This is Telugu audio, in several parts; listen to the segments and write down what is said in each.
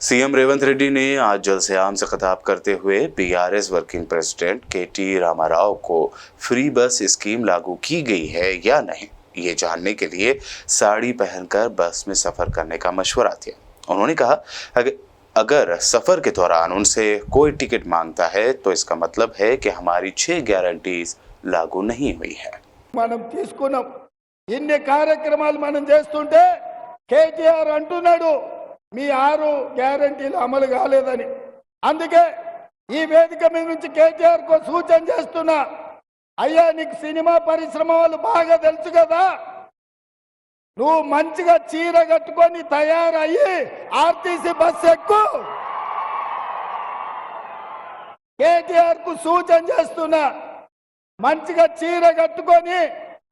सीएम रेवंत रेड्डी ने आज जलसयाम से खिताब करते हुए बीआरएस वर्किंग प्रेसिडेंट केटी रामाराव को फ्री बस स्कीम लागू की गई है या नहीं ये जानने के लिए साड़ी पहनकर बस में सफर करने का मशवरा दिया। उन्होंने कहा अगर सफर के दौरान उनसे कोई टिकट मांगता है तो इसका मतलब है कि हमारी 6 गारंटीज लागू नहीं हुई है। మనం తీసుకున్నాం ఇన్ని కార్యక్రమాలు మనం చేస్తుంటే కేటీఆర్ అంటున్నాడు మీ 6 గ్యారెంటీలు అమలు కాలేదని। అందుకే ఈ వేదిక మీద నుంచి కేటీఆర్ కో సూచన చేస్తున్నా, అయ్యా నీకు సినిమా పరిశ్రమ వాళ్ళు బాగా తెలుసు కదా, నువ్వు మంచిగా చీర కట్టుకొని తయారయ్యి ఆర్టీసీ బస్ ఎక్కు। కేటీఆర్ కు సూచన చేస్తున్నా, మంచిగా చీర కట్టుకొని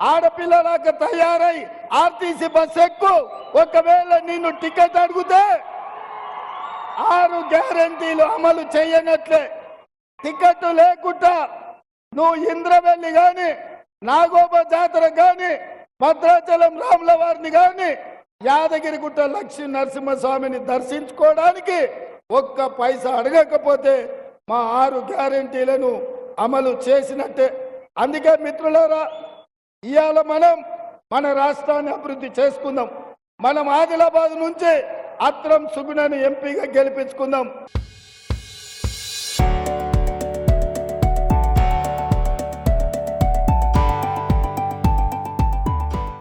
ఆడపిల్లలాగా తయారై ఆర్టీసీ బస్ ఎక్కు। ఒకవేళ నిన్ను టికెట్ అడిగితే 6 గ్యారెంటీలు అమలు చేయనట్లే। టికెట్ లేకుండా నువ్వు ఇంద్రవెల్లి గాని, నాగోబ జాతర గాని, భద్రాచలం రాముల వారిని గాని, యాదగిరిగుట్ట లక్ష్మీ నరసింహస్వామిని దర్శించుకోవడానికి ఒక్క పైసా అడగకపోతే మా 6 గ్యారెంటీలను అమలు చేసినట్టే। అందుకే మిత్రులారా, ఇవాళ మనం మన రాష్ట్రాన్ని అభివృద్ధి చేసుకుందాం। మనం ఆదిలాబాద్ నుంచి అత్రం సుగుణను ఎంపీగా గెలిపించుకుందాం।